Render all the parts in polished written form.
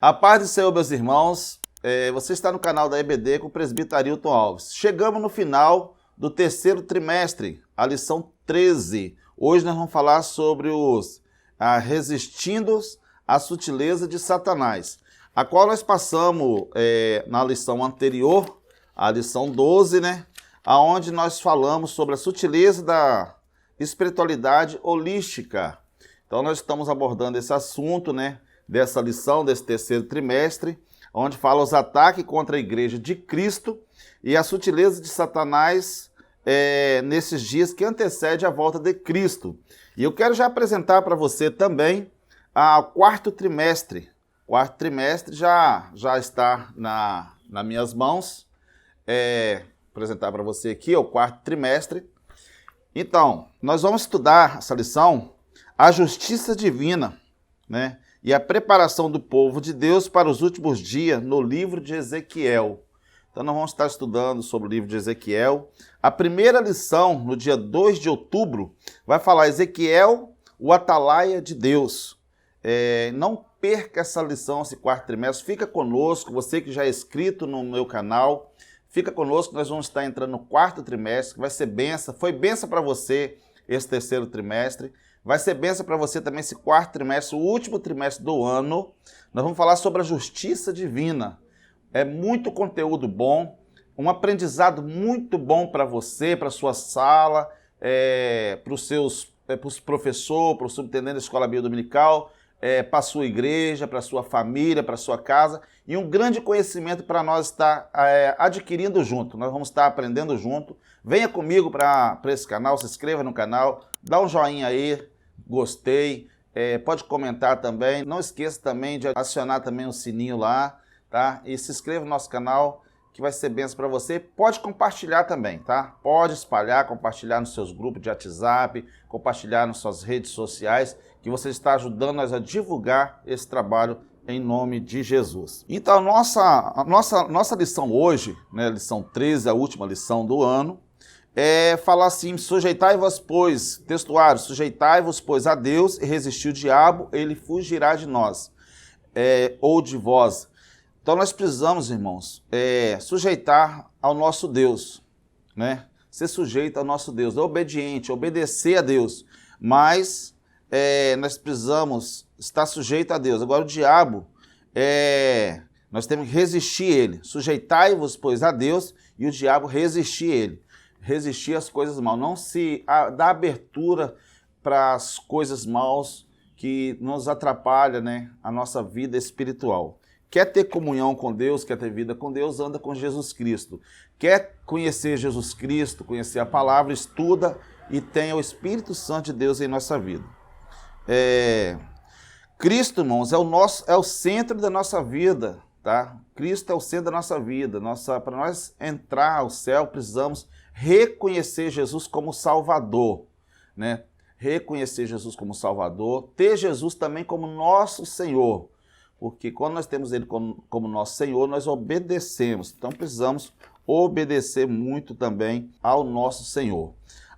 A paz do Senhor, meus irmãos. Você está no canal da EBD com o presbítero Arilton Alves. Chegamos no final do terceiro trimestre, a lição 13. Hoje nós vamos falar sobre resistindo à sutileza de Satanás, a qual nós passamos na lição anterior, a lição 12, aonde nós falamos sobre a sutileza da espiritualidade holística. Então nós estamos abordando esse assunto, dessa lição, desse terceiro trimestre, onde fala os ataques contra a igreja de Cristo e a sutileza de Satanás nesses dias que antecede a volta de Cristo. E eu quero já apresentar para você também o quarto trimestre. O quarto trimestre já está nas minhas mãos. Apresentar para você aqui o quarto trimestre. Então, nós vamos estudar essa lição, a justiça divina, e a preparação do povo de Deus para os últimos dias no livro de Ezequiel. Então nós vamos estar estudando sobre o livro de Ezequiel. A primeira lição, no dia 2 de outubro, vai falar Ezequiel, o atalaia de Deus. Não perca essa lição, esse quarto trimestre. Fica conosco, você que já é inscrito no meu canal, fica conosco, nós vamos estar entrando no quarto trimestre, que vai ser bênção. Foi bênção para você esse terceiro trimestre. Vai ser bênção para você também esse quarto trimestre, o último trimestre do ano. Nós vamos falar sobre a justiça divina. É muito conteúdo bom, um aprendizado muito bom para você, para a sua sala, para os professores, para o subtenente da escola bíblica dominical, para a sua igreja, para a sua família, para a sua casa, e um grande conhecimento para nós estar adquirindo junto. Nós vamos estar aprendendo junto. Venha comigo para esse canal, se inscreva no canal, dá um joinha aí, gostei, pode comentar também. Não esqueça também de acionar também o sininho lá, tá? E se inscreva no nosso canal, que vai ser bênção para você. Pode compartilhar também, tá? Pode espalhar, compartilhar nos seus grupos de WhatsApp, compartilhar nas suas redes sociais, que você está ajudando nós a divulgar esse trabalho em nome de Jesus. Então, a nossa lição hoje, lição 13, a última lição do ano, falar assim: sujeitai-vos, pois, textuário, sujeitai-vos, pois, a Deus, e resistir o diabo, ele fugirá de nós, ou de vós. Então nós precisamos, irmãos, sujeitar ao nosso Deus, ser sujeito ao nosso Deus, obediente, obedecer a Deus, mas nós precisamos estar sujeito a Deus. Agora o diabo, nós temos que resistir ele. Sujeitai-vos, pois, a Deus, e o diabo resistir ele. Resistir às coisas mal, não se dá abertura para as coisas maus que nos atrapalham, a nossa vida espiritual. Quer ter comunhão com Deus, quer ter vida com Deus, anda com Jesus Cristo. Quer conhecer Jesus Cristo, conhecer a palavra, estuda e tenha o Espírito Santo de Deus em nossa vida. Cristo, irmãos, é o centro da nossa vida, tá? Cristo é o centro da nossa vida. Para nós entrar ao céu, precisamos reconhecer Jesus como Salvador, Reconhecer Jesus como Salvador, ter Jesus também como nosso Senhor, porque quando nós temos Ele como nosso Senhor, nós obedecemos. Então precisamos obedecer muito também ao nosso Senhor.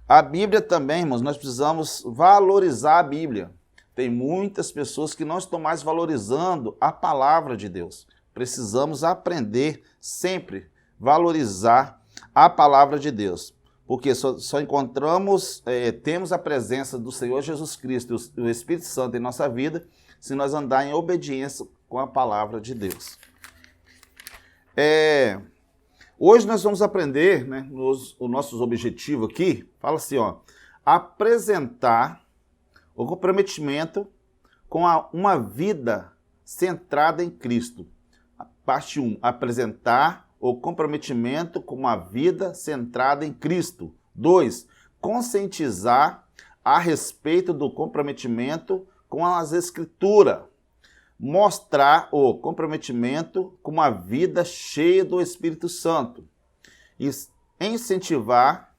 A Bíblia também, irmãos, nós precisamos valorizar a Bíblia. Tem muitas pessoas que não estão mais valorizando a palavra de Deus. Precisamos aprender sempre valorizar a palavra de Deus, porque só encontramos, temos a presença do Senhor Jesus Cristo e o Espírito Santo em nossa vida se nós andar em obediência com a palavra de Deus. Hoje nós vamos aprender, os nossos objetivos aqui, fala assim, apresentar o comprometimento com uma vida centrada em Cristo. Parte 1, apresentar o comprometimento com uma vida centrada em Cristo. 2, conscientizar a respeito do comprometimento com as Escrituras. Mostrar o comprometimento com uma vida cheia do Espírito Santo. E incentivar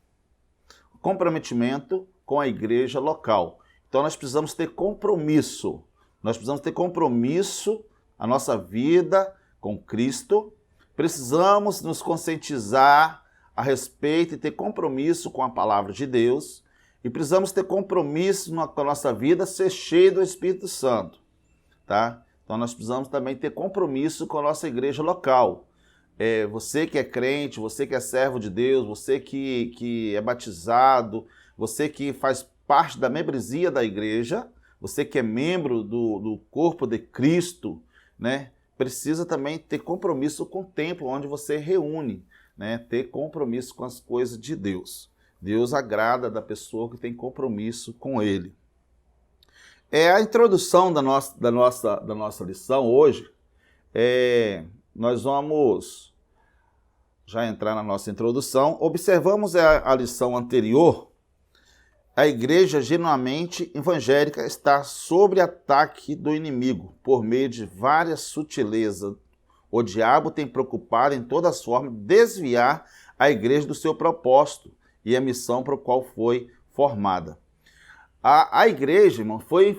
o comprometimento com a igreja local. Então nós precisamos ter compromisso. Nós precisamos ter compromisso, a nossa vida com Cristo. Precisamos nos conscientizar a respeito e ter compromisso com a palavra de Deus. E precisamos ter compromisso com a nossa vida, ser cheio do Espírito Santo, tá? Então nós precisamos também ter compromisso com a nossa igreja local. Você que é crente, você que é servo de Deus, você que é batizado, você que faz parte da membresia da igreja, você que é membro do corpo de Cristo, né, precisa também ter compromisso com o templo onde você reúne, né, ter compromisso com as coisas de Deus. Deus agrada da pessoa que tem compromisso com Ele. A introdução da nossa lição hoje, nós vamos já entrar na nossa introdução. Observamos a lição anterior. A igreja genuinamente evangélica está sob ataque do inimigo por meio de várias sutilezas. O diabo tem preocupado em todas as formas desviar a igreja do seu propósito e a missão para o qual foi formada. A igreja, irmão, foi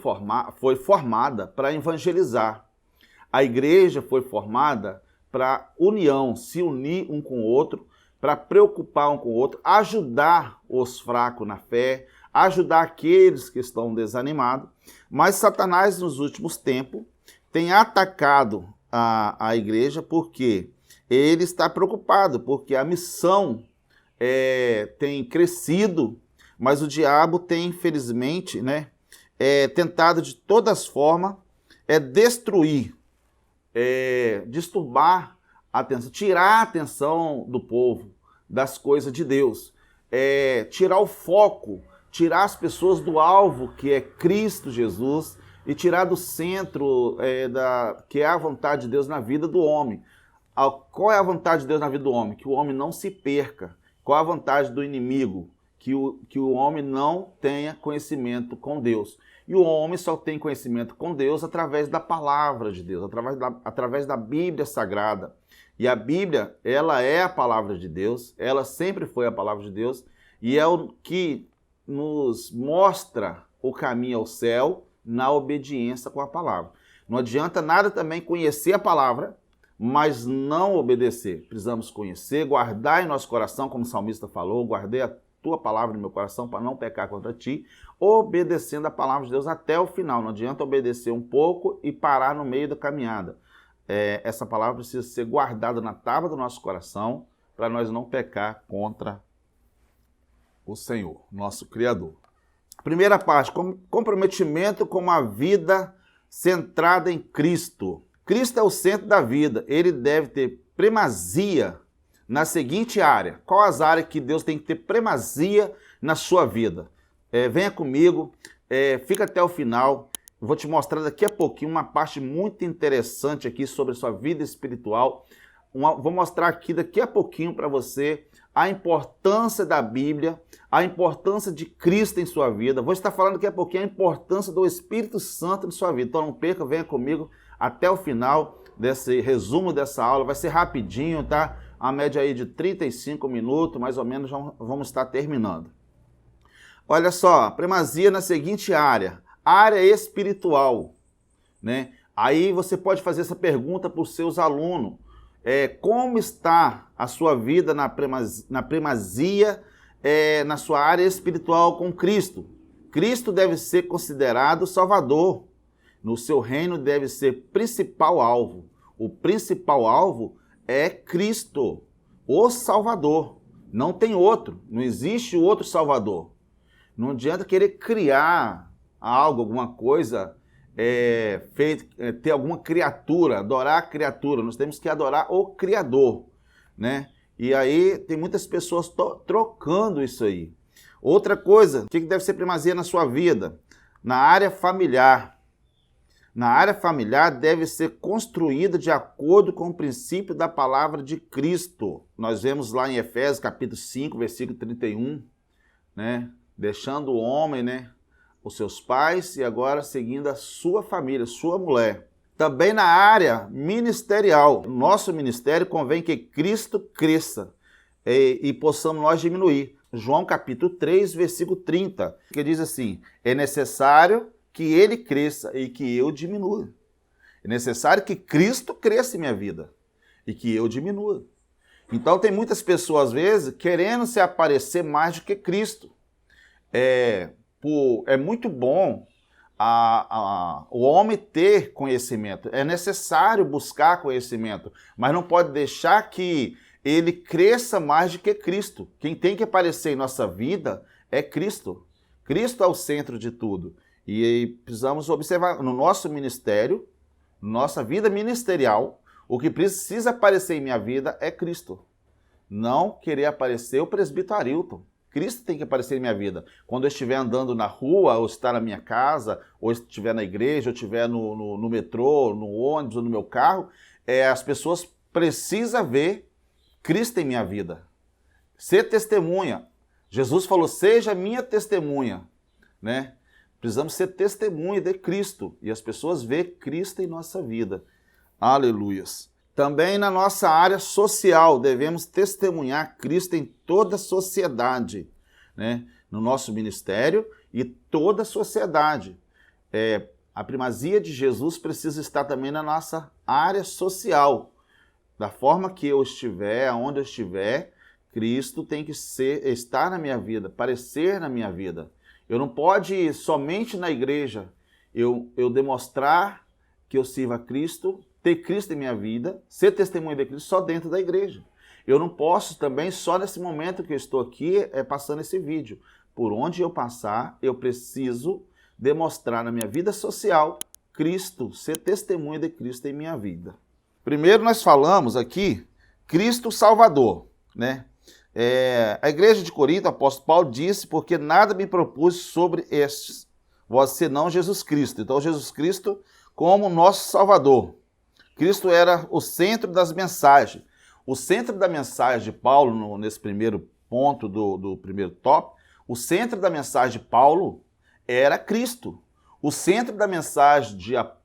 formada para evangelizar. A igreja foi formada para união, se unir um com o outro, para preocupar um com o outro, ajudar os fracos na fé, ajudar aqueles que estão desanimados. Mas Satanás, nos últimos tempos, tem atacado a igreja porque ele está preocupado, porque a missão tem crescido, mas o diabo tem, infelizmente, tentado de todas as formas destruir, disturbar a atenção, tirar a atenção do povo das coisas de Deus, tirar o foco, tirar as pessoas do alvo, que é Cristo Jesus, e tirar do centro, que é a vontade de Deus na vida do homem. Qual é a vontade de Deus na vida do homem? Que o homem não se perca. Qual é a vontade do inimigo? Que o homem não tenha conhecimento com Deus. E o homem só tem conhecimento com Deus através da palavra de Deus, através da Bíblia Sagrada. E a Bíblia, ela é a palavra de Deus, ela sempre foi a palavra de Deus, e é o que nos mostra o caminho ao céu na obediência com a palavra. Não adianta nada também conhecer a palavra, mas não obedecer. Precisamos conhecer, guardar em nosso coração, como o salmista falou, guardei a tua palavra no meu coração para não pecar contra ti, obedecendo a palavra de Deus até o final. Não adianta obedecer um pouco e parar no meio da caminhada. Essa palavra precisa ser guardada na tábua do nosso coração para nós não pecar contra o Senhor, nosso Criador. Primeira parte, comprometimento com uma vida centrada em Cristo. Cristo é o centro da vida, ele deve ter primazia na seguinte área. Qual as áreas que Deus tem que ter primazia na sua vida? Venha comigo, fica até o final. Eu vou te mostrar daqui a pouquinho uma parte muito interessante aqui sobre a sua vida espiritual. Vou mostrar aqui daqui a pouquinho para você a importância da Bíblia, a importância de Cristo em sua vida. Vou estar falando daqui a pouquinho a importância do Espírito Santo em sua vida. Então não perca, venha comigo até o final desse resumo dessa aula. Vai ser rapidinho, tá? A média aí de 35 minutos, mais ou menos, já vamos estar terminando. Olha só, primazia na seguinte área, área espiritual, né? Aí você pode fazer essa pergunta para os seus alunos. Como está a sua vida na primazia, na sua área espiritual com Cristo? Cristo deve ser considerado Salvador. No seu reino deve ser principal alvo. O principal alvo é Cristo, o Salvador. Não tem outro, não existe outro Salvador. Não adianta querer criar algo, alguma coisa, ter alguma criatura, adorar a criatura. Nós temos que adorar o Criador, né? E aí tem muitas pessoas trocando isso aí. Outra coisa, o que deve ser primazia na sua vida? Na área familiar. Na área familiar deve ser construída de acordo com o princípio da palavra de Cristo. Nós vemos lá em Efésios capítulo 5, versículo 31, né? Deixando o homem, né, os seus pais e agora seguindo a sua família, sua mulher. Também na área ministerial. Nosso ministério convém que Cristo cresça e possamos nós diminuir. João capítulo 3, versículo 30, que diz assim: é necessário que ele cresça e que eu diminua. É necessário que Cristo cresça em minha vida e que eu diminua. Então tem muitas pessoas, às vezes, querendo se aparecer mais do que Cristo. É muito bom o homem ter conhecimento. É necessário buscar conhecimento, mas não pode deixar que ele cresça mais do que Cristo. Quem tem que aparecer em nossa vida é Cristo. Cristo é o centro de tudo. E aí precisamos observar no nosso ministério, nossa vida ministerial, o que precisa aparecer em minha vida é Cristo. Não querer aparecer o presbítero Arilton. Cristo tem que aparecer em minha vida. Quando eu estiver andando na rua, ou estar na minha casa, ou estiver na igreja, ou estiver no metrô, no ônibus, ou no meu carro, as pessoas precisam ver Cristo em minha vida. Ser testemunha. Jesus falou, seja minha testemunha, né? Precisamos ser testemunha de Cristo. E as pessoas vê Cristo em nossa vida. Aleluias. Também na nossa área social, devemos testemunhar Cristo em toda a sociedade, né? No nosso ministério e toda a sociedade. A primazia de Jesus precisa estar também na nossa área social. Da forma que eu estiver, aonde eu estiver, Cristo tem que estar na minha vida, aparecer na minha vida. Eu não pode ir somente na igreja eu demonstrar que eu sirvo a Cristo, ter Cristo em minha vida, ser testemunha de Cristo só dentro da igreja. Eu não posso também só nesse momento que eu estou aqui passando esse vídeo. Por onde eu passar, eu preciso demonstrar na minha vida social Cristo, ser testemunha de Cristo em minha vida. Primeiro nós falamos aqui Cristo Salvador, né? A igreja de Corinto, o apóstolo Paulo disse, porque nada me propus sobre estes, vós senão Jesus Cristo. Então Jesus Cristo como nosso Salvador. Cristo era o centro das mensagens. O centro da mensagem de Paulo, nesse primeiro ponto do primeiro tópico, o centro da mensagem de Paulo era Cristo. O centro da mensagem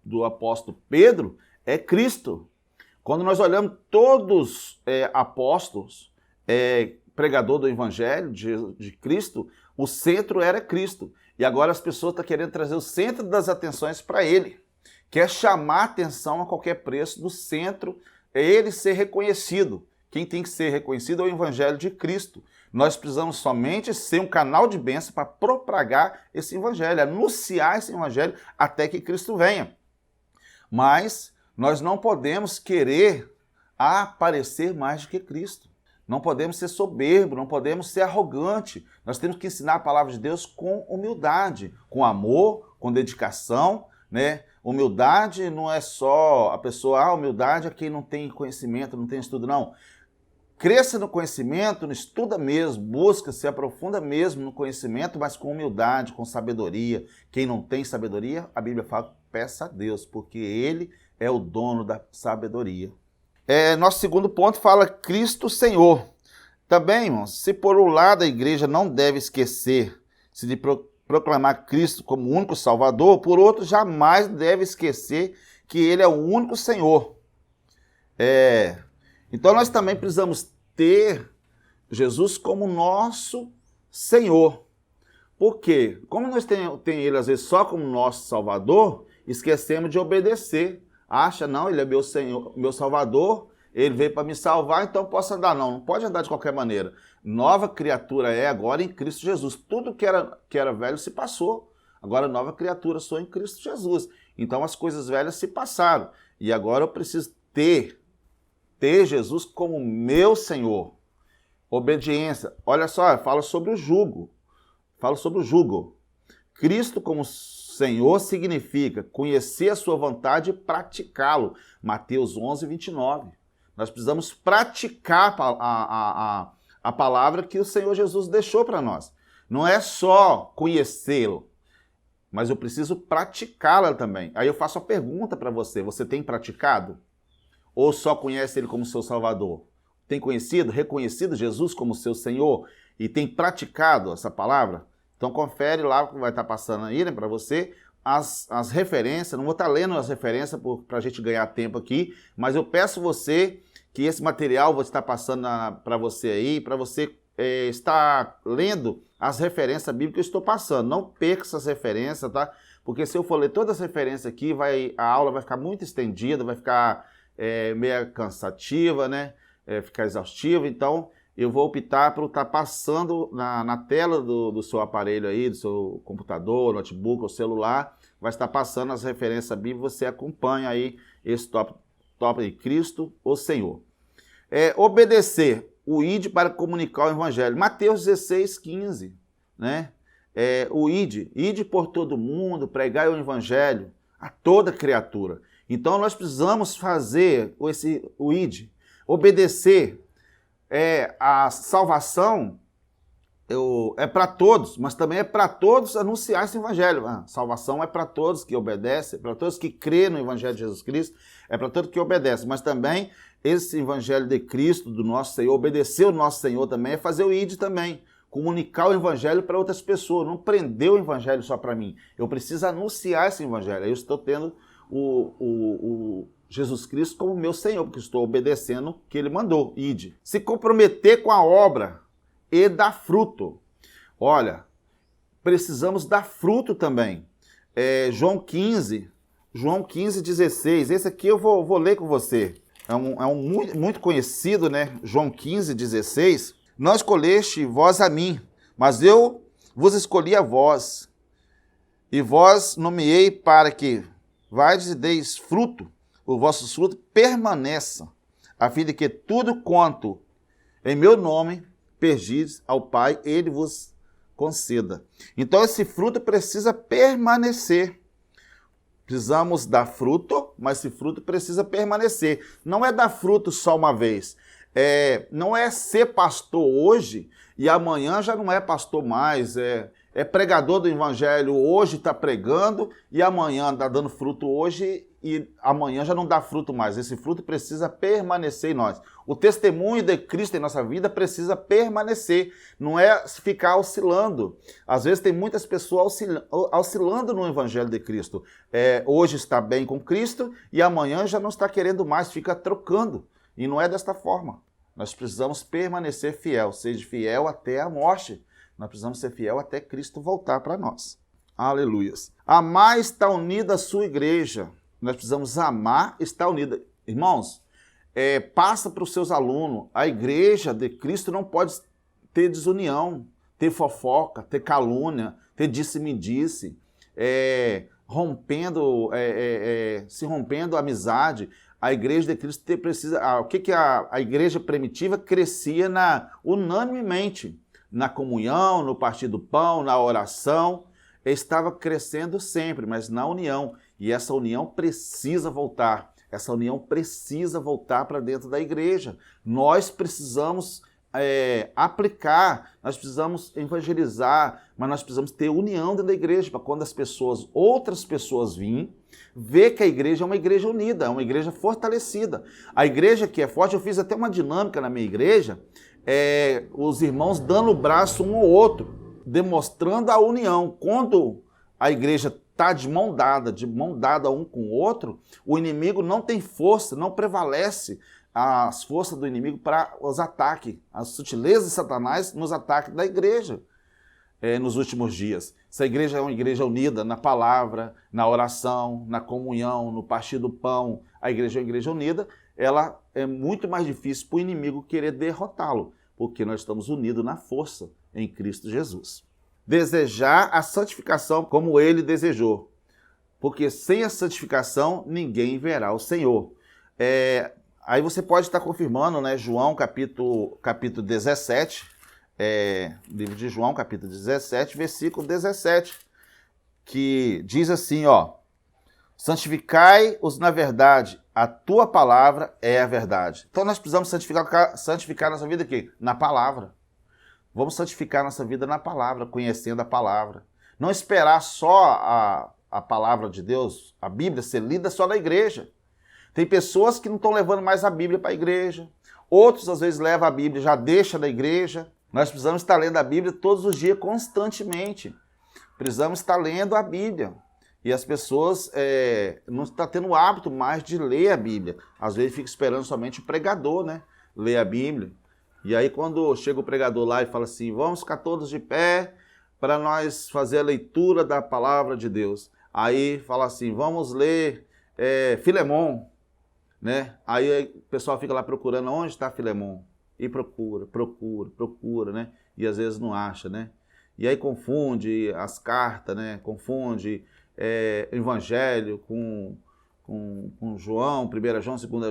do apóstolo Pedro é Cristo. Quando nós olhamos todos apóstolos, pregador do evangelho de Cristo, o centro era Cristo. E agora as pessoas estão querendo trazer o centro das atenções para ele. Quer chamar atenção a qualquer preço do centro, é ele ser reconhecido. Quem tem que ser reconhecido é o evangelho de Cristo. Nós precisamos somente ser um canal de bênção para propagar esse evangelho, anunciar esse evangelho até que Cristo venha. Mas nós não podemos querer aparecer mais do que Cristo. Não podemos ser soberbo, não podemos ser arrogante. Nós temos que ensinar a palavra de Deus com humildade, com amor, com dedicação, né? Humildade não é só a pessoa, humildade é quem não tem conhecimento, não tem estudo, não. Cresça no conhecimento, estuda mesmo, busca, se aprofunda mesmo no conhecimento, mas com humildade, com sabedoria. Quem não tem sabedoria, a Bíblia fala, peça a Deus, porque Ele é o dono da sabedoria. Nosso segundo ponto fala Cristo Senhor. Também, irmãos, se por um lado a igreja não deve esquecer-se de proclamar Cristo como o único Salvador, por outro, jamais deve esquecer que Ele é o único Senhor. Então nós também precisamos ter Jesus como nosso Senhor. Por quê? Como nós temos Ele às vezes só como nosso Salvador, esquecemos de obedecer. Acha, não, Ele é meu Senhor, meu Salvador, Ele veio para me salvar, então posso andar. Não pode andar de qualquer maneira. Nova criatura é agora em Cristo Jesus. Tudo que era velho se passou. Agora nova criatura sou em Cristo Jesus. Então as coisas velhas se passaram. E agora eu preciso ter Jesus como meu Senhor. Obediência. Olha só, fala sobre o jugo. Fala sobre o jugo. Cristo como Senhor significa conhecer a sua vontade e praticá-lo. Mateus 11, 29. Nós precisamos praticar a palavra que o Senhor Jesus deixou para nós. Não é só conhecê-lo, mas eu preciso praticá-la também. Aí eu faço a pergunta para você, você tem praticado? Ou só conhece Ele como seu Salvador? Tem conhecido, reconhecido Jesus como seu Senhor e tem praticado essa palavra? Então confere lá o que vai estar passando aí, né, para você, as referências. Não vou estar lendo as referências para a gente ganhar tempo aqui, mas eu peço você que esse material vou estar passando para você aí, para você estar lendo as referências bíblicas que eu estou passando. Não perca essas referências, tá? Porque se eu for ler todas as referências aqui, a aula vai ficar muito estendida, vai ficar meio cansativa, né? Ficar exaustiva. Então, eu vou optar por estar passando na tela do seu aparelho aí, do seu computador, notebook ou celular, vai estar passando as referências bíblicas, você acompanha aí esse tópico de Cristo, o Senhor. Obedecer o ide para comunicar o evangelho. Mateus 16, 15, né? O ide por todo mundo, pregai o evangelho a toda criatura. Então nós precisamos fazer o ide, obedecer. A salvação é para todos, mas também é para todos anunciar esse evangelho. A salvação é para todos que obedecem, é para todos que crêem no evangelho de Jesus Cristo, é para todos que obedecem, mas também esse evangelho de Cristo, do nosso Senhor, obedecer o nosso Senhor também, é fazer o ide também, comunicar o evangelho para outras pessoas, não prender o evangelho só para mim. Eu preciso anunciar esse evangelho. Eu estou tendo o Jesus Cristo como meu Senhor, porque estou obedecendo o que Ele mandou, ide. Se comprometer com a obra e dar fruto. Olha, precisamos dar fruto também. João 15, 16. Esse aqui eu vou ler com você. É um muito conhecido, né? João 15, 16. Não escolheste vós a mim, mas eu vos escolhi a vós. E vós nomeei para que vades e deis fruto, o vosso fruto permaneça, a fim de que tudo quanto em meu nome pedis ao Pai, Ele vos conceda. Então esse fruto precisa permanecer. Precisamos dar fruto, mas esse fruto precisa permanecer. Não é dar fruto só uma vez. Não é ser pastor hoje e amanhã já não é pastor mais. É pregador do evangelho hoje, está pregando, e amanhã está dando fruto hoje e amanhã já não dá fruto mais. Esse fruto precisa permanecer em nós. O testemunho de Cristo em nossa vida precisa permanecer, não é ficar oscilando. Às vezes tem muitas pessoas oscilando no evangelho de Cristo. Hoje está bem com Cristo e amanhã já não está querendo mais, fica trocando. E não é desta forma. Nós precisamos permanecer fiel, seja fiel até a morte. Nós precisamos ser fiel até Cristo voltar para nós. Aleluias. Amar está unida à sua igreja. Nós precisamos amar, estar unida. Irmãos, passa para os seus alunos. A igreja de Cristo não pode ter desunião, ter fofoca, ter calúnia, ter disse-me-disse, se rompendo a amizade. A igreja de Cristo precisa... O que a igreja primitiva crescia unanimemente? Na comunhão, no partir do pão, na oração, estava crescendo sempre, mas na união. E essa união precisa voltar. Essa união precisa voltar para dentro da igreja. Nós precisamos aplicar, nós precisamos evangelizar, mas nós precisamos ter união dentro da igreja, para quando outras pessoas virem, ver que a igreja é uma igreja unida, é uma igreja fortalecida. A igreja que é forte, eu fiz até uma dinâmica na minha igreja, os irmãos dando o braço um ao outro, demonstrando a união. Quando a igreja está de mão dada um com o outro, o inimigo não tem força, não prevalece as forças do inimigo para os ataques, as sutilezas de Satanás nos ataques da igreja nos últimos dias. Se a igreja é uma igreja unida na palavra, na oração, na comunhão, no partir do pão, a igreja é uma igreja unida, ela é muito mais difícil para o inimigo querer derrotá-lo, porque nós estamos unidos na força em Cristo Jesus. Desejar a santificação como ele desejou, porque sem a santificação ninguém verá o Senhor. Aí você pode estar confirmando, né, João capítulo 17, livro de João capítulo 17, versículo 17, que diz assim, santificai-os na verdade, a tua palavra é a verdade. Então nós precisamos santificar nossa vida aqui, na palavra. Vamos santificar nossa vida na palavra, conhecendo a palavra. Não esperar só a palavra de Deus, a Bíblia, ser lida só na igreja. Tem pessoas que não estão levando mais a Bíblia para a igreja. Outros, às vezes, levam a Bíblia e já deixam da igreja. Nós precisamos estar lendo a Bíblia todos os dias, constantemente. Precisamos estar lendo a Bíblia. E as pessoas não estão tendo o hábito mais de ler a Bíblia. Às vezes fica esperando somente o pregador, né, ler a Bíblia. E aí quando chega o pregador lá e fala assim, vamos ficar todos de pé para nós fazer a leitura da palavra de Deus. Aí fala assim, vamos ler Filemon, né? Aí o pessoal fica lá procurando onde está Filemon. E procura, né? E às vezes não acha, né? E aí confunde as cartas, né? Confunde Evangelho com João, 1 João, 2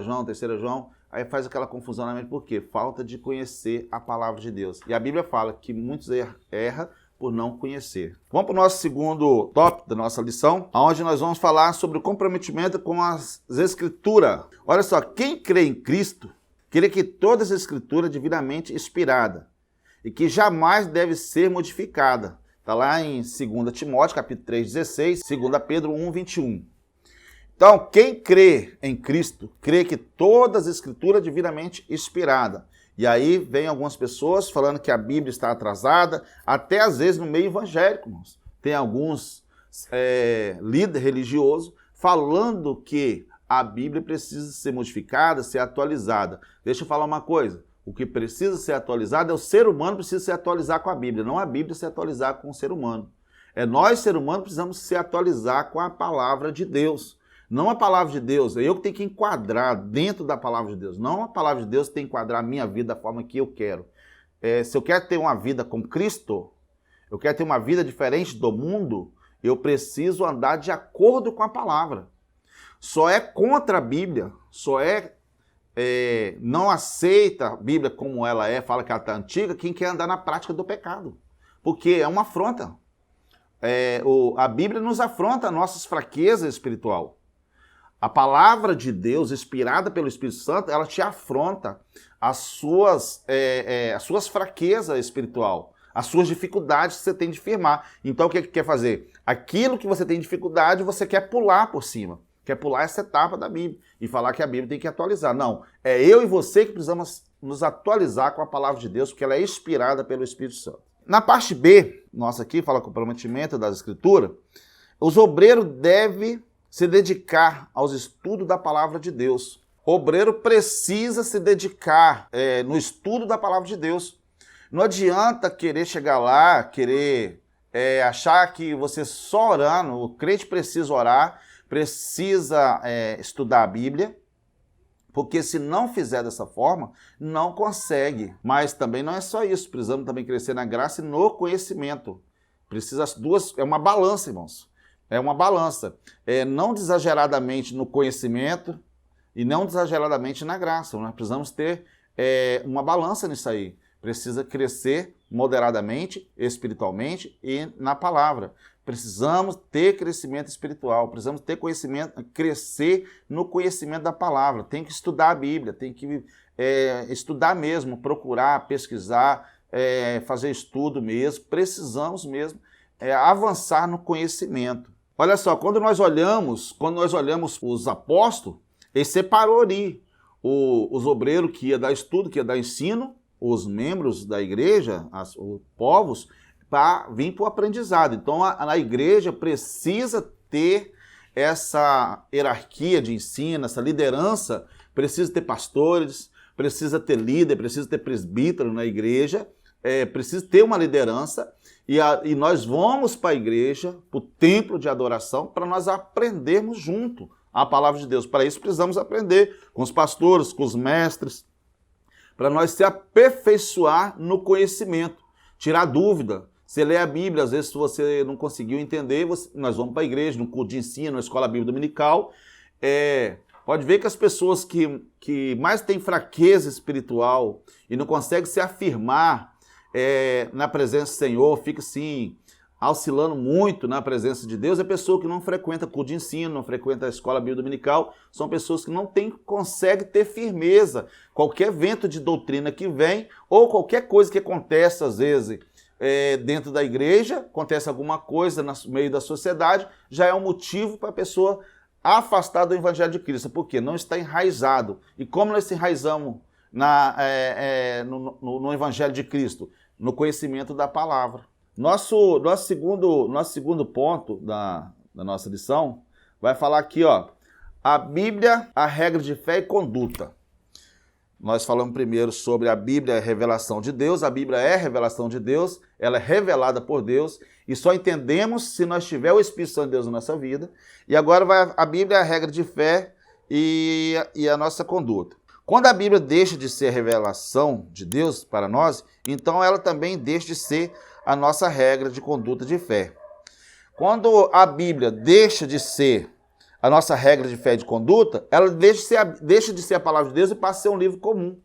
João, 3 João, aí faz aquela confusão na mente, por quê? Falta de conhecer a palavra de Deus. E a Bíblia fala que muitos erram por não conhecer. Vamos para o nosso segundo tópico da nossa lição, onde nós vamos falar sobre o comprometimento com as Escrituras. Olha só, quem crê em Cristo, crê que toda as Escrituras é divinamente inspirada e que jamais deve ser modificada. Está lá em 2 Timóteo, capítulo 3, 16, 2 Pedro 1, 21. Então, quem crê em Cristo, crê que todas as Escrituras é divinamente inspirada. E aí vem algumas pessoas falando que a Bíblia está atrasada, até às vezes no meio evangélico, irmãos. Tem alguns líderes religiosos falando que a Bíblia precisa ser modificada, ser atualizada. Deixa eu falar uma coisa. O que precisa ser atualizado é o ser humano precisa se atualizar com a Bíblia, não a Bíblia se atualizar com o ser humano. Nós, ser humano, precisamos se atualizar com a palavra de Deus. Não a palavra de Deus, é eu que tenho que enquadrar dentro da palavra de Deus. Não a palavra de Deus tem que enquadrar a minha vida da forma que eu quero. Se eu quero ter uma vida com Cristo, eu quero ter uma vida diferente do mundo, eu preciso andar de acordo com a palavra. Só é contra a Bíblia, não aceita a Bíblia como ela é, fala que ela está antiga, quem quer andar na prática do pecado. Porque é uma afronta. A Bíblia nos afronta as nossas fraquezas espirituais. A palavra de Deus, inspirada pelo Espírito Santo, ela te afronta as suas fraquezas espiritual, as suas dificuldades que você tem de firmar. Então, o que quer fazer? Aquilo que você tem dificuldade, você quer pular por cima. Quer pular essa etapa da Bíblia e falar que a Bíblia tem que atualizar. Não, é eu e você que precisamos nos atualizar com a palavra de Deus, porque ela é inspirada pelo Espírito Santo. Na parte B, nossa aqui, fala comprometimento das Escrituras, os obreiros devem se dedicar aos estudos da palavra de Deus. O obreiro precisa se dedicar no estudo da palavra de Deus. Não adianta querer chegar lá, querer achar que você só orando, o crente precisa orar, precisa estudar a Bíblia, porque se não fizer dessa forma, não consegue. Mas também não é só isso, precisamos também crescer na graça e no conhecimento. Precisa as duas, é uma balança, irmãos. É uma balança. Não exageradamente no conhecimento e não exageradamente na graça. Nós precisamos ter uma balança nisso aí. Precisa crescer moderadamente, espiritualmente e na palavra. Precisamos ter crescimento espiritual, precisamos ter conhecimento, crescer no conhecimento da palavra. Tem que estudar a Bíblia, tem que estudar mesmo, procurar, pesquisar, fazer estudo mesmo. Precisamos mesmo avançar no conhecimento. Olha só, quando nós olhamos os apóstolos, eles separou ali os obreiros que ia dar estudo, que ia dar ensino, os membros da igreja, os povos, para vir para o aprendizado. Então, a igreja precisa ter essa hierarquia de ensino, essa liderança, precisa ter pastores, precisa ter líder, precisa ter presbítero na igreja, precisa ter uma liderança, e nós vamos para a igreja, para o templo de adoração, para nós aprendermos junto a palavra de Deus. Para isso precisamos aprender com os pastores, com os mestres, para nós se aperfeiçoar no conhecimento, tirar dúvida. Você lê a Bíblia, às vezes se você não conseguiu entender, nós vamos para a igreja, no curso de ensino, na escola bíblica dominical. Pode ver que as pessoas que mais têm fraqueza espiritual e não conseguem se afirmar na presença do Senhor, fica assim, oscilando muito na presença de Deus, é pessoa que não frequenta curso de ensino, não frequenta a escola bíblica dominical, são pessoas que não conseguem ter firmeza. Qualquer vento de doutrina que vem, ou qualquer coisa que acontece às vezes dentro da igreja, acontece alguma coisa no meio da sociedade, já é um motivo para a pessoa afastar do Evangelho de Cristo, porque não está enraizado. E como nós se enraizamos no Evangelho de Cristo? No conhecimento da palavra. Nosso segundo ponto da nossa lição vai falar aqui, ó, a Bíblia, a regra de fé e conduta. Nós falamos primeiro sobre a Bíblia, a revelação de Deus. A Bíblia é a revelação de Deus, ela é revelada por Deus e só entendemos se nós tivermos o Espírito Santo de Deus na nossa vida. E agora a Bíblia é a regra de fé e a nossa conduta. Quando a Bíblia deixa de ser a revelação de Deus para nós, então ela também deixa de ser a nossa regra de conduta de fé. Quando a Bíblia deixa de ser a nossa regra de fé e de conduta, ela deixa de ser a palavra de Deus e passa a ser um livro comum.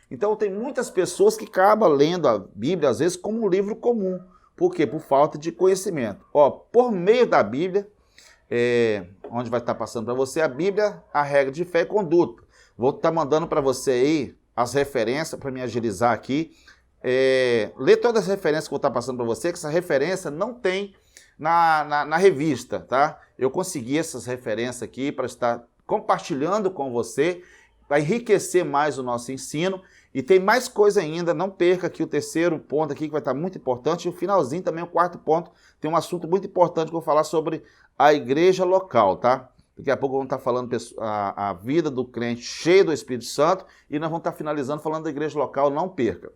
Então tem muitas pessoas que acabam lendo a Bíblia, às vezes, como um livro comum. Por quê? Por falta de conhecimento. Por meio da Bíblia, onde vai estar passando para você a Bíblia, a regra de fé e conduta. Vou estar mandando para você aí as referências, para me agilizar aqui. Lê todas as referências que eu vou estar passando para você, que essa referência não tem na revista, tá? Eu consegui essas referências aqui para estar compartilhando com você, para enriquecer mais o nosso ensino. E tem mais coisa ainda, não perca aqui o terceiro ponto aqui, que vai estar muito importante. E o finalzinho também, o quarto ponto, tem um assunto muito importante que eu vou falar sobre a igreja local, tá? Daqui a pouco vamos estar falando a vida do crente cheio do Espírito Santo e nós vamos estar finalizando falando da igreja local, não perca.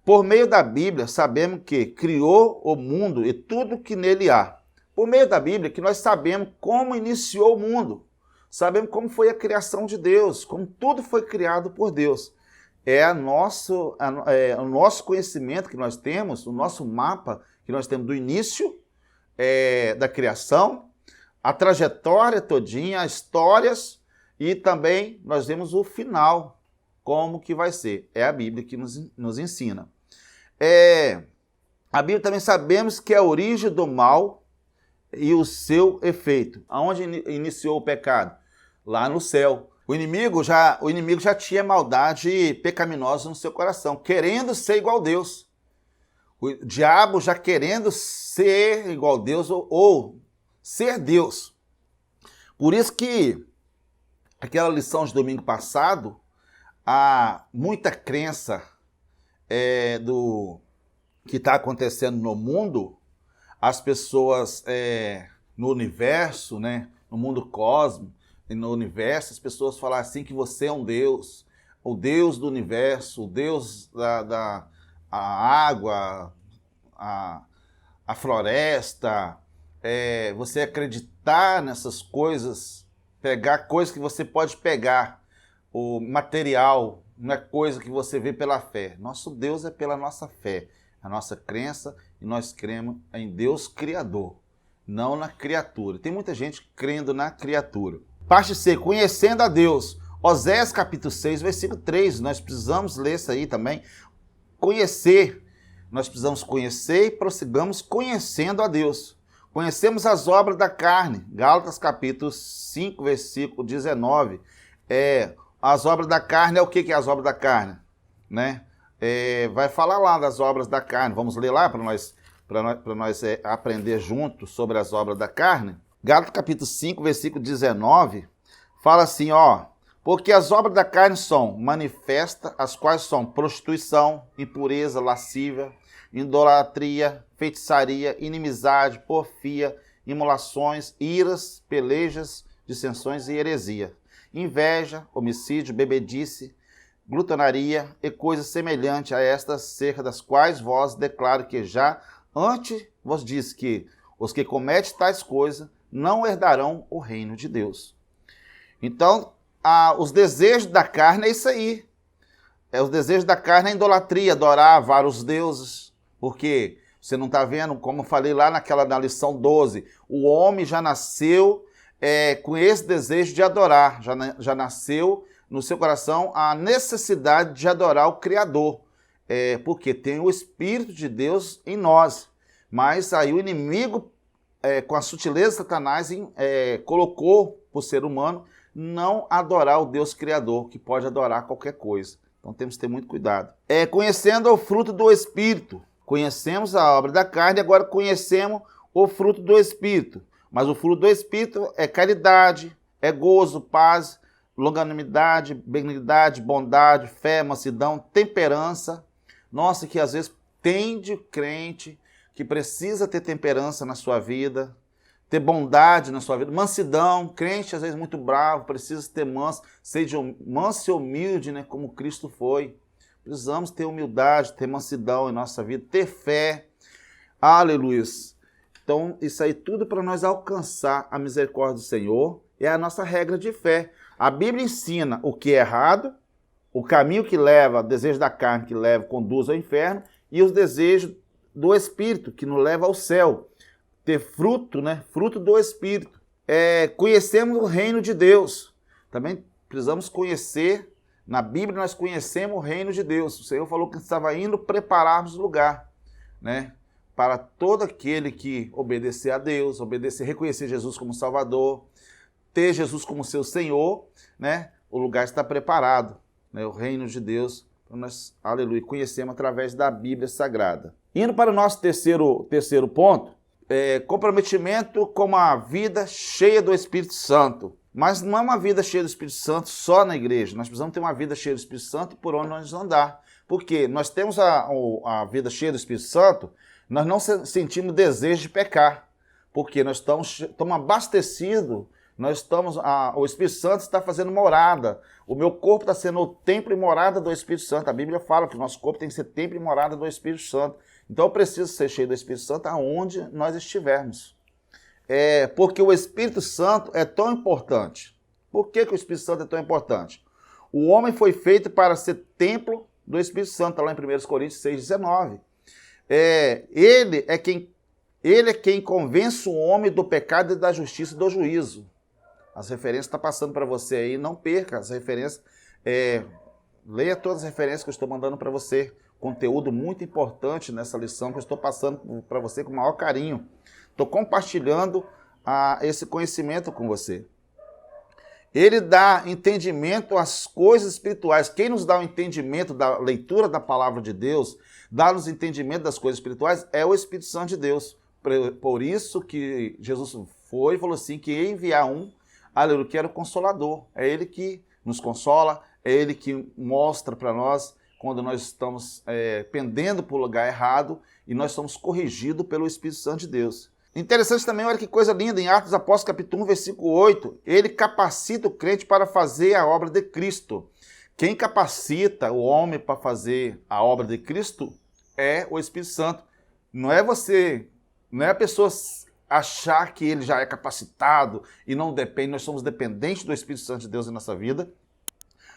Por meio da Bíblia, sabemos que criou o mundo e tudo que nele há. Por meio da Bíblia, que nós sabemos como iniciou o mundo. Sabemos como foi a criação de Deus, como tudo foi criado por Deus. O nosso conhecimento que nós temos, o nosso mapa que nós temos do início da criação, a trajetória todinha, as histórias e também nós vemos o final, como que vai ser. É a Bíblia que nos ensina. A Bíblia também sabemos que é a origem do mal e o seu efeito. Aonde iniciou o pecado? Lá no céu. O inimigo já tinha maldade pecaminosa no seu coração, querendo ser igual a Deus. O diabo já querendo ser igual a Deus ou ser Deus. Por isso que aquela lição de domingo passado, há muita crença do que está acontecendo no mundo, as pessoas no universo, né, no mundo cósmico, no universo, as pessoas falam assim que você é um Deus, o Deus do universo, o Deus da água, a floresta, você acreditar nessas coisas, pegar coisas que você pode pegar, o material, não é coisa que você vê pela fé. Nosso Deus é pela nossa fé, a nossa crença, e nós cremos em Deus Criador, não na criatura. Tem muita gente crendo na criatura. Parte C, conhecendo a Deus. Oséias capítulo 6, versículo 3, nós precisamos ler isso aí também. Conhecer, nós precisamos conhecer e prossigamos conhecendo a Deus. Conhecemos as obras da carne. Gálatas capítulo 5, versículo 19. As obras da carne é o que é as obras da carne? Né? Vai falar lá das obras da carne. Vamos ler lá para nós aprender juntos sobre as obras da carne. Gálatas capítulo 5, versículo 19, fala assim, porque as obras da carne são manifestas, as quais são prostituição, impureza, lascívia, idolatria, feitiçaria, inimizade, porfia, imolações, iras, pelejas, dissensões e heresia, inveja, homicídio, bebedice, glutonaria e coisas semelhantes a estas, cerca das quais vós declaro que já antes vos disse que os que cometem tais coisas não herdarão o reino de Deus. Então, os desejos da carne é isso aí. Os desejos da carne é idolatria, adorar vários deuses. Porque você não está vendo, como eu falei lá na lição 12, o homem já nasceu com esse desejo de adorar. Já nasceu no seu coração a necessidade de adorar o Criador. Porque tem o Espírito de Deus em nós. Mas aí o inimigo, com a sutileza de Satanás, colocou para o ser humano não adorar o Deus Criador, que pode adorar qualquer coisa. Então temos que ter muito cuidado. Conhecendo o fruto do Espírito. Conhecemos a obra da carne, agora conhecemos o fruto do Espírito. Mas o fruto do Espírito é caridade, é gozo, paz, longanimidade, benignidade, bondade, fé, mansidão, temperança. Nossa, que às vezes tem de crente que precisa ter temperança na sua vida, ter bondade na sua vida, mansidão, crente às vezes muito bravo, precisa ter manso, seja manso e humilde, né, como Cristo foi. Precisamos ter humildade, ter mansidão em nossa vida, ter fé. Aleluia. Então, isso aí tudo para nós alcançar a misericórdia do Senhor é a nossa regra de fé. A Bíblia ensina o que é errado, o caminho que leva, o desejo da carne que leva, conduz ao inferno, e os desejos do Espírito, que nos leva ao céu. ter fruto, né? Fruto do Espírito. Conhecemos o reino de Deus. Também precisamos conhecer, na Bíblia nós conhecemos o reino de Deus. O Senhor falou que estava indo prepararmos lugar, né? Para todo aquele que obedecer a Deus, reconhecer Jesus como Salvador, ter Jesus como seu Senhor, né? O lugar está preparado, né? O reino de Deus, nós, aleluia, conhecemos através da Bíblia Sagrada. Indo para o nosso terceiro ponto, comprometimento com uma vida cheia do Espírito Santo. Mas não é uma vida cheia do Espírito Santo só na igreja. Nós precisamos ter uma vida cheia do Espírito Santo por onde nós andar. Porque nós temos a vida cheia do Espírito Santo, nós não sentimos desejo de pecar. Porque nós estamos abastecidos, o Espírito Santo está fazendo morada. O meu corpo está sendo o templo e morada do Espírito Santo. A Bíblia fala que o nosso corpo tem que ser templo e morada do Espírito Santo. Então eu preciso ser cheio do Espírito Santo aonde nós estivermos. Porque o Espírito Santo é tão importante. Por que o Espírito Santo é tão importante? O homem foi feito para ser templo do Espírito Santo, está lá em 1 Coríntios 6,19. Ele é quem convence o homem do pecado e da justiça e do juízo. As referências estão passando para você aí, não perca as referências. Leia todas as referências que eu estou mandando para você. Conteúdo muito importante nessa lição que eu estou passando para você com o maior carinho. Estou compartilhando esse conhecimento com você. Ele dá entendimento às coisas espirituais. Quem nos dá o entendimento da leitura da palavra de Deus, dá-nos entendimento das coisas espirituais, é o Espírito Santo de Deus. Por isso que Jesus foi e falou assim, que ia enviar aleluia, que era o Consolador. É ele que nos consola, é ele que mostra para nós quando nós estamos pendendo para o lugar errado e nós somos corrigidos pelo Espírito Santo de Deus. Interessante também, olha que coisa linda, em Atos Apóstolos capítulo 1, versículo 8, ele capacita o crente para fazer a obra de Cristo. Quem capacita o homem para fazer a obra de Cristo é o Espírito Santo. Não é a pessoa achar que ele já é capacitado e não depende, nós somos dependentes do Espírito Santo de Deus em nossa vida,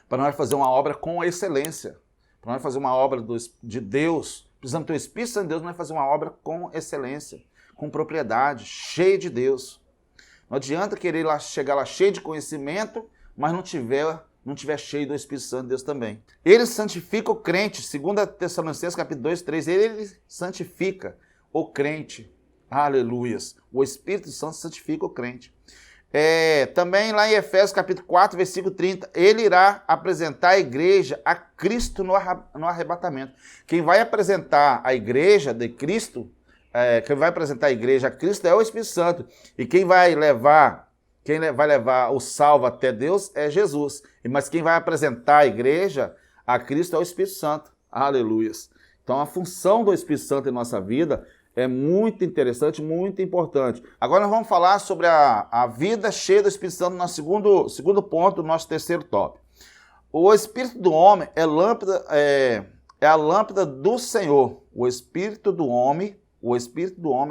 para nós fazer uma obra com excelência. Para nós fazer uma obra de Deus, precisamos ter o Espírito Santo de Deus, nós fazer uma obra com excelência, com propriedade, cheio de Deus. Não adianta querer chegar lá cheio de conhecimento, mas não tiver cheio do Espírito Santo de Deus também. Ele santifica o crente, 2 Tessalonicenses capítulo 2, 3, ele santifica o crente. Aleluias. O Espírito Santo santifica o crente. Também lá em Efésios capítulo 4, versículo 30, ele irá apresentar a igreja a Cristo no arrebatamento. Quem vai apresentar a igreja de Cristo, quem vai apresentar a igreja a Cristo é o Espírito Santo. E quem vai levar o salvo até Deus é Jesus. Mas quem vai apresentar a igreja a Cristo é o Espírito Santo. Aleluias. Então a função do Espírito Santo em nossa vida é muito interessante, muito importante. Agora nós vamos falar sobre a vida cheia do Espírito Santo no segundo ponto do nosso terceiro tópico. O Espírito do homem é a lâmpada do Senhor. O Espírito do homem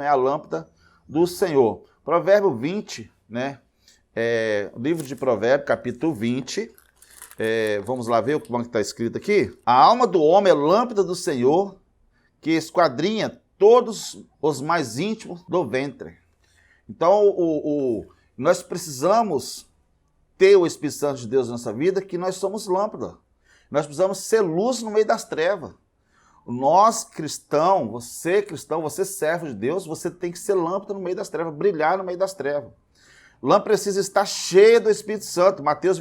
é a lâmpada do Senhor. Provérbio 20, né? Livro de Provérbios, capítulo 20. Vamos lá ver o que está escrito aqui. A alma do homem é lâmpada do Senhor, que esquadrinha todos os mais íntimos do ventre. Então, nós precisamos ter o Espírito Santo de Deus na nossa vida, que nós somos lâmpada. Nós precisamos ser luz no meio das trevas. Nós, cristão, você servo de Deus, você tem que ser lâmpada no meio das trevas, brilhar no meio das trevas. Lâmpada precisa estar cheia do Espírito Santo. Mateus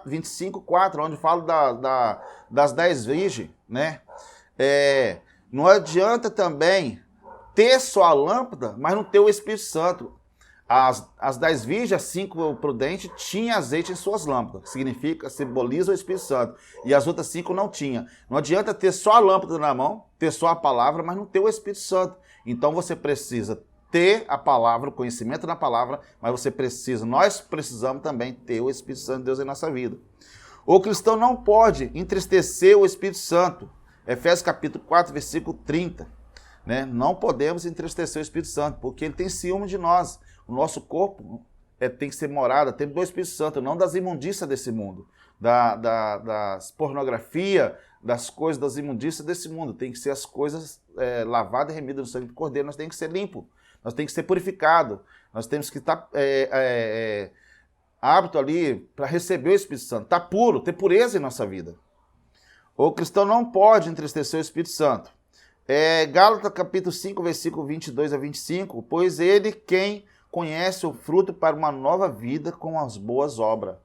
25, 4, onde fala das 10 virgens, né? Não adianta também ter só a lâmpada, mas não ter o Espírito Santo. As 10 virgens, as 5 prudentes, tinham azeite em suas lâmpadas. Simboliza o Espírito Santo. E as outras 5 não tinham. Não adianta ter só a lâmpada na mão, ter só a palavra, mas não ter o Espírito Santo. Então você precisa ter a palavra, o conhecimento da palavra, mas nós precisamos também ter o Espírito Santo de Deus em nossa vida. O cristão não pode entristecer o Espírito Santo. Efésios capítulo 4, versículo 30. Né? Não podemos entristecer o Espírito Santo, porque ele tem ciúme de nós. O nosso corpo tem que ser morada, tem do Espírito Santo, não das imundícias desse mundo, das pornografia, das coisas, das imundícias desse mundo. Tem que ser as coisas lavadas e remidas no sangue do Cordeiro, nós temos que ser limpos. nós temos que ser purificados, nós temos que estar apto ali para receber o Espírito Santo, estar puro, ter pureza em nossa vida. O cristão não pode entristecer o Espírito Santo. Gálatas capítulo 5, versículo 22 a 25, pois ele quem conhece o fruto para uma nova vida com as boas obras.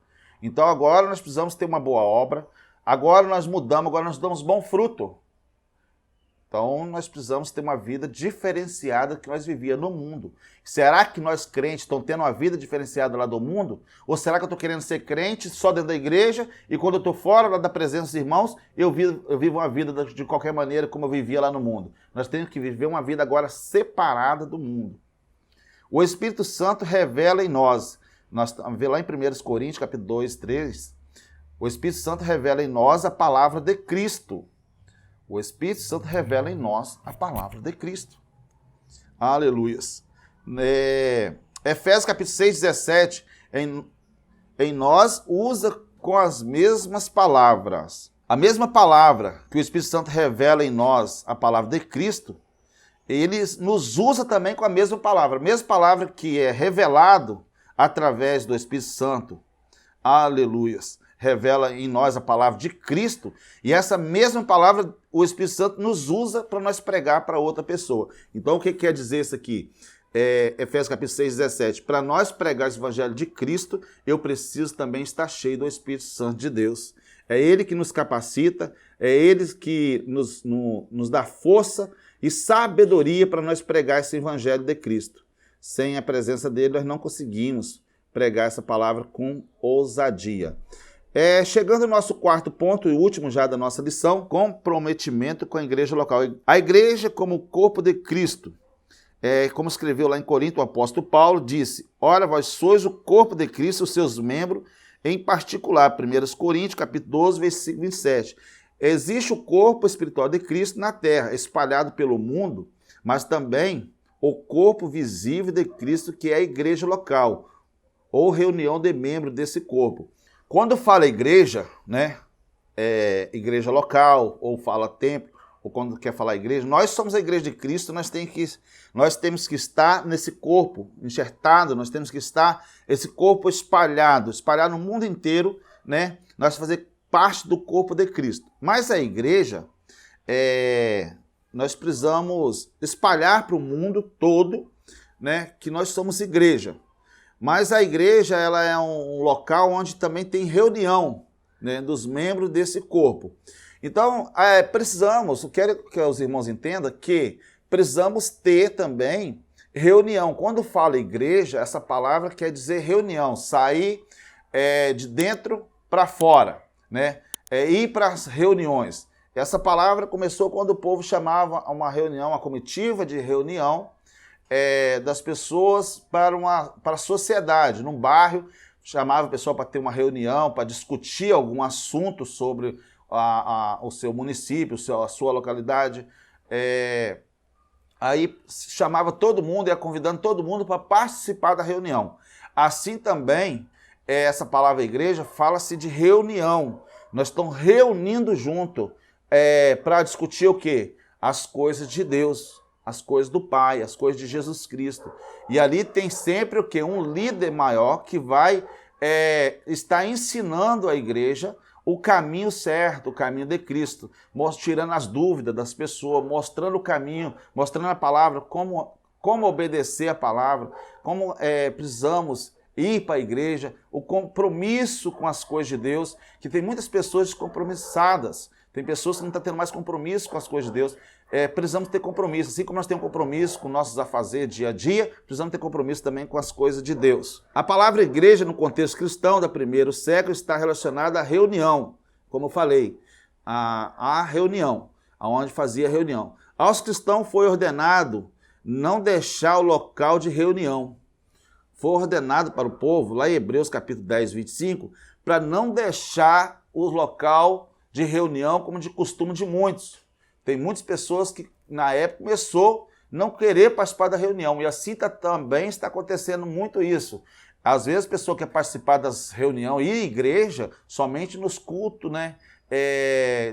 Então agora nós precisamos ter uma boa obra, agora nós mudamos, agora nós damos bom fruto. Então nós precisamos ter uma vida diferenciada que nós vivíamos no mundo. Será que nós crentes estamos tendo uma vida diferenciada lá do mundo? Ou será que eu estou querendo ser crente só dentro da igreja e quando eu estou fora lá da presença dos irmãos, eu vivo uma vida de qualquer maneira como eu vivia lá no mundo? Nós temos que viver uma vida agora separada do mundo. O Espírito Santo revela em nós vê lá em 1 Coríntios, capítulo 2, 3, o Espírito Santo revela em nós a palavra de Cristo. O Espírito Santo revela em nós a palavra de Cristo. Aleluias. Efésios capítulo 6, 17, em nós usa com as mesmas palavras. A mesma palavra que o Espírito Santo revela em nós, a palavra de Cristo, ele nos usa também com a mesma palavra. A mesma palavra que é revelado através do Espírito Santo. Aleluias. Revela em nós a palavra de Cristo, e essa mesma palavra o Espírito Santo nos usa para nós pregar para outra pessoa. Então o que quer dizer isso aqui? Efésios capítulo 6, 17. Para nós pregar esse evangelho de Cristo, eu preciso também estar cheio do Espírito Santo de Deus. É Ele que nos capacita, é Ele que nos dá força e sabedoria para nós pregar esse evangelho de Cristo. Sem a presença dele, nós não conseguimos pregar essa palavra com ousadia. Chegando ao nosso quarto ponto e último já da nossa lição, comprometimento com a igreja local. A igreja como corpo de Cristo, como escreveu lá em Corinto o apóstolo Paulo, disse, ora, vós sois o corpo de Cristo, os seus membros, em particular, 1 Coríntios, capítulo 12, versículo 27. Existe o corpo espiritual de Cristo na terra, espalhado pelo mundo, mas também o corpo visível de Cristo, que é a igreja local, ou reunião de membros desse corpo. Quando fala igreja, né, igreja local, ou fala templo, ou quando quer falar igreja, nós somos a igreja de Cristo, nós temos que estar nesse corpo enxertado, nós temos que estar esse corpo espalhado no mundo inteiro, né, nós fazer parte do corpo de Cristo. Mas a igreja, nós precisamos espalhar para o mundo todo, né, que nós somos igreja. Mas a igreja ela é um local onde também tem reunião, né, dos membros desse corpo. Então, eu quero que os irmãos entendam que precisamos ter também reunião. Quando fala igreja, essa palavra quer dizer reunião, sair de dentro para fora, né, ir para as reuniões. Essa palavra começou quando o povo chamava uma reunião, uma comitiva de reunião, das pessoas para a sociedade, num bairro, chamava o pessoal para ter uma reunião, para discutir algum assunto sobre o seu município, a sua localidade. Aí chamava todo mundo, ia convidando todo mundo para participar da reunião. Assim também, essa palavra igreja fala-se de reunião. Nós estamos reunindo junto para discutir o quê? As coisas de Deus, as coisas do Pai, as coisas de Jesus Cristo. E ali tem sempre o quê? Um líder maior que vai estar ensinando a igreja o caminho certo, o caminho de Cristo, tirando as dúvidas das pessoas, mostrando o caminho, mostrando a palavra, como obedecer a palavra, como precisamos ir para a igreja, o compromisso com as coisas de Deus, que tem muitas pessoas descompromissadas, tem pessoas que não estão tendo mais compromisso com as coisas de Deus. Precisamos ter compromisso, assim como nós temos compromisso com nossos afazeres dia a dia, precisamos ter compromisso também com as coisas de Deus. A palavra igreja, no contexto cristão do primeiro século, está relacionada à reunião, como eu falei, a reunião, aonde fazia reunião. Aos cristãos foi ordenado não deixar o local de reunião. Foi ordenado para o povo, lá em Hebreus capítulo 10, 25, para não deixar o local de reunião como de costume de muitos. Tem muitas pessoas que na época começou a não querer participar da reunião, e assim também está acontecendo muito isso. Às vezes a pessoa quer participar das reuniões e igreja somente nos cultos, né,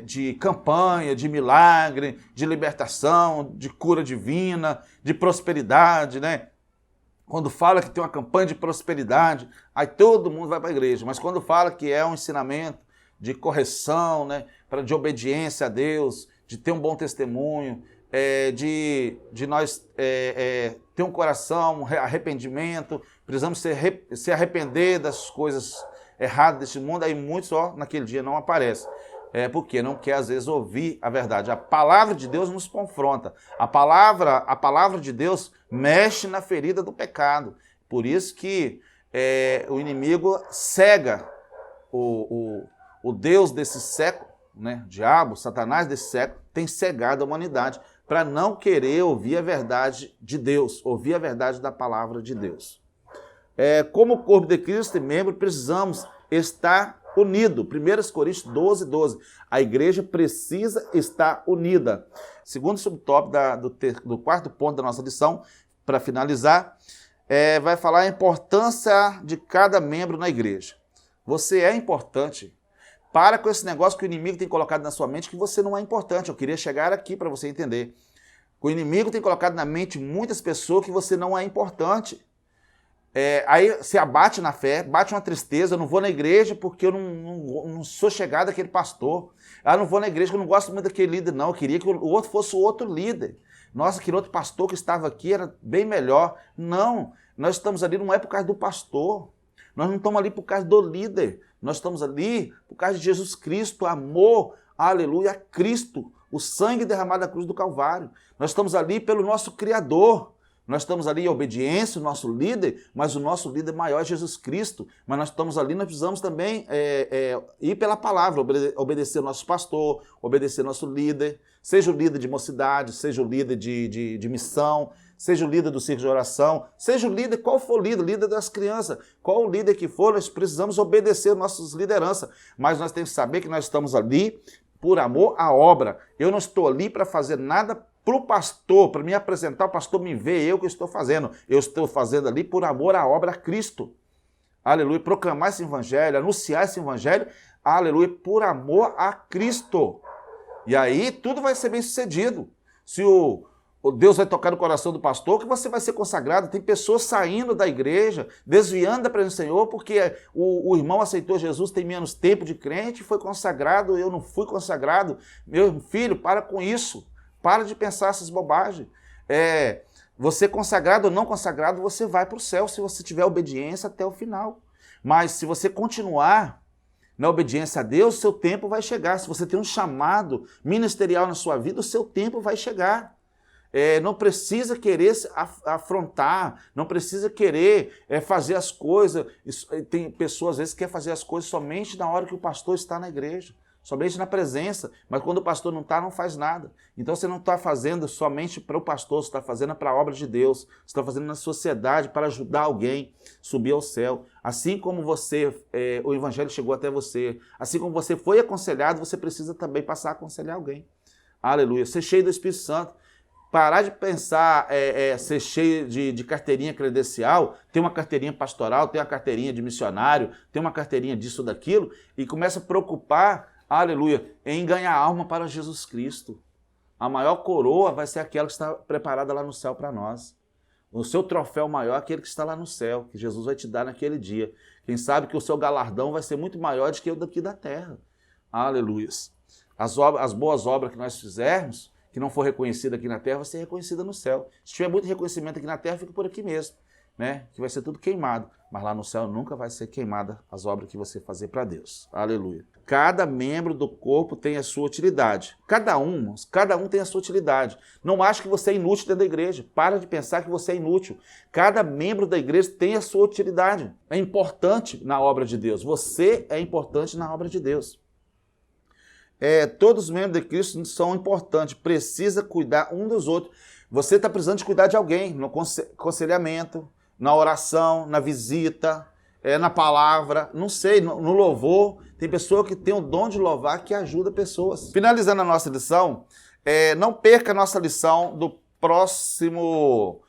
de campanha, de milagre, de libertação, de cura divina, de prosperidade, né? Quando fala que tem uma campanha de prosperidade, aí todo mundo vai para a igreja. Mas quando fala que é um ensinamento de correção, né, de obediência a Deus, de ter um bom testemunho, de nós ter um coração, um arrependimento, precisamos se arrepender das coisas erradas deste mundo, aí muitos naquele dia não aparecem. Porque não quer, às vezes, ouvir a verdade. A palavra de Deus nos confronta. A palavra de Deus mexe na ferida do pecado. Por isso que o inimigo cega o Deus desse século, né? O diabo, Satanás desse século, tem cegado a humanidade para não querer ouvir a verdade de Deus, ouvir a verdade da palavra de Deus. Como corpo de Cristo e membro, precisamos estar unido. 1 Coríntios 12, 12. A igreja precisa estar unida. Segundo subtópico do quarto ponto da nossa lição, para finalizar, vai falar a importância de cada membro na igreja. Você é importante. Para com esse negócio que o inimigo tem colocado na sua mente que você não é importante. Eu queria chegar aqui para você entender. O inimigo tem colocado na mente muitas pessoas que você não é importante. Aí se abate na fé, bate uma tristeza, eu não vou na igreja porque eu não sou chegado àquele pastor. Eu não vou na igreja porque eu não gosto muito daquele líder, não. Eu queria que o outro fosse o outro líder. Nossa, aquele outro pastor que estava aqui era bem melhor. Não, nós estamos ali não é por causa do pastor. Nós não estamos ali por causa do líder. Nós estamos ali por causa de Jesus Cristo, amor, aleluia, a Cristo, o sangue derramado na cruz do Calvário. Nós estamos ali pelo nosso Criador. Nós estamos ali em obediência, o nosso líder, mas o nosso líder maior é Jesus Cristo. Mas nós estamos ali, nós precisamos também ir pela palavra, obedecer o nosso pastor, obedecer o nosso líder, seja o líder de mocidade, seja o líder de missão, seja o líder do círculo de oração, seja o líder, qual for o líder das crianças, qual o líder que for, nós precisamos obedecer nossas lideranças. Mas nós temos que saber que nós estamos ali por amor à obra. Eu não estou ali para fazer nada para o pastor, para me apresentar, o pastor me vê, eu que estou fazendo. Eu estou fazendo ali por amor à obra a Cristo. Aleluia. Proclamar esse evangelho, anunciar esse evangelho, aleluia, por amor a Cristo. E aí tudo vai ser bem sucedido. Se o Deus vai tocar no coração do pastor, que você vai ser consagrado. Tem pessoas saindo da igreja, desviando da presença do Senhor, porque o irmão aceitou Jesus, tem menos tempo de crente, foi consagrado, eu não fui consagrado. Meu filho, para com isso. Para de pensar essas bobagens. Você consagrado ou não consagrado, você vai para o céu se você tiver obediência até o final. Mas se você continuar na obediência a Deus, seu tempo vai chegar. Se você tem um chamado ministerial na sua vida, o seu tempo vai chegar. Não precisa querer afrontar, não precisa querer fazer as coisas. Tem pessoas, às vezes, que querem fazer as coisas somente na hora que o pastor está na igreja. Somente na presença, mas quando o pastor não está, não faz nada. Então você não está fazendo somente para o pastor, você está fazendo para a obra de Deus, você está fazendo na sociedade para ajudar alguém a subir ao céu. Assim como o evangelho chegou até você, assim como você foi aconselhado, você precisa também passar a aconselhar alguém. Aleluia. Ser cheio do Espírito Santo. Parar de pensar, ser cheio de carteirinha credencial, ter uma carteirinha pastoral, ter uma carteirinha de missionário, ter uma carteirinha disso ou daquilo, e começa a preocupar, aleluia, em ganhar alma para Jesus Cristo. A maior coroa vai ser aquela que está preparada lá no céu para nós. O seu troféu maior é aquele que está lá no céu, que Jesus vai te dar naquele dia. Quem sabe que o seu galardão vai ser muito maior do que o daqui da terra. Aleluia. As boas obras que nós fizermos, que não for reconhecida aqui na terra, vai ser reconhecida no céu. Se tiver muito reconhecimento aqui na terra, fica por aqui mesmo, né? Que vai ser tudo queimado. Mas lá no céu nunca vai ser queimada as obras que você fazer para Deus. Aleluia. Cada membro do corpo tem a sua utilidade. Cada um tem a sua utilidade. Não ache que você é inútil dentro da igreja. Para de pensar que você é inútil. Cada membro da igreja tem a sua utilidade. É importante na obra de Deus. Você é importante na obra de Deus. Todos os membros de Cristo são importantes, precisa cuidar um dos outros. Você está precisando de cuidar de alguém, no aconselhamento, na oração, na visita, na palavra, não sei, no louvor. Tem pessoa que tem o dom de louvar que ajuda pessoas. Finalizando a nossa lição, não perca a nossa lição do próximo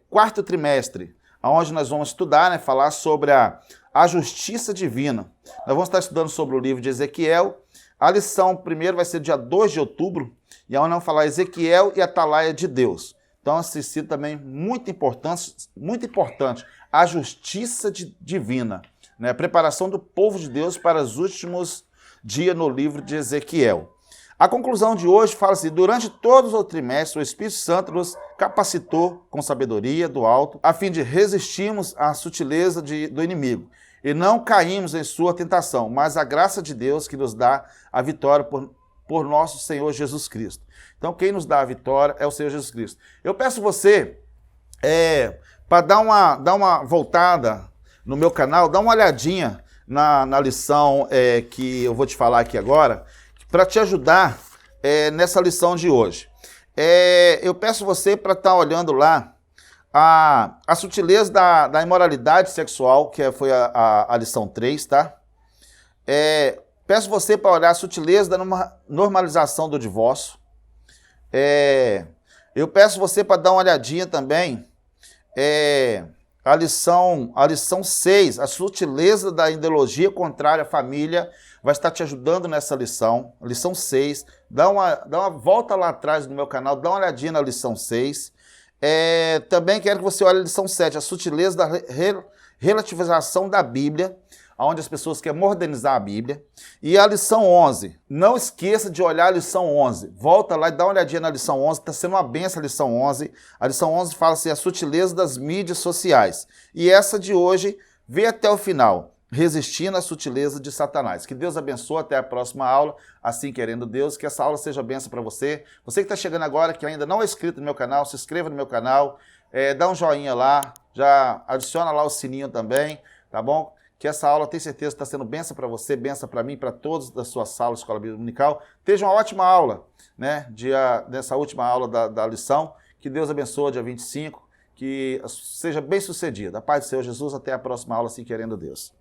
quarto trimestre, onde nós vamos estudar, né, falar sobre a justiça divina. Nós vamos estar estudando sobre o livro de Ezequiel, A lição primeiro vai ser dia 2 de outubro, e é onde vamos falar Ezequiel e Atalaia de Deus. Então, assisti também muito importante, a justiça divina, né? A preparação do povo de Deus para os últimos dias no livro de Ezequiel. A conclusão de hoje fala assim: durante todos os trimestres, o Espírito Santo nos capacitou com sabedoria do alto, a fim de resistirmos à sutileza do inimigo, e não caímos em sua tentação, mas a graça de Deus que nos dá a vitória por nosso Senhor Jesus Cristo. Então, quem nos dá a vitória é o Senhor Jesus Cristo. Eu peço você, para dar uma voltada no meu canal, dá uma olhadinha na lição que eu vou te falar aqui agora, para te ajudar nessa lição de hoje. Eu peço você para estar olhando lá a sutileza da imoralidade sexual, que foi a lição 3, tá? Peço você para olhar a sutileza da normalização do divórcio. Eu peço você para dar uma olhadinha também a lição 6, a sutileza da ideologia contrária à família, vai estar te ajudando nessa lição 6. Dá uma volta lá atrás no meu canal, dá uma olhadinha na lição 6. Também quero que você olhe a lição 7, a sutileza da relativização da Bíblia, onde as pessoas querem modernizar a Bíblia. E a lição 11, não esqueça de olhar a lição 11. Volta lá e dá uma olhadinha na lição 11, está sendo uma benção a lição 11. A lição 11 fala assim, a sutileza das mídias sociais. E essa de hoje, vê até o final, resistindo à sutileza de Satanás. Que Deus abençoe, até a próxima aula, assim querendo Deus, que essa aula seja benção para você. Você que está chegando agora, que ainda não é inscrito no meu canal, se inscreva no meu canal, dá um joinha lá, já adiciona lá o sininho também, tá bom? Que essa aula, tenho certeza, está sendo benção para você, benção para mim, para todos da sua sala de Escola Bíblica Dominical. Esteja uma ótima aula, né, nessa última aula da lição. Que Deus abençoe, dia 25, que seja bem sucedido. A paz do Senhor Jesus, até a próxima aula, assim querendo Deus.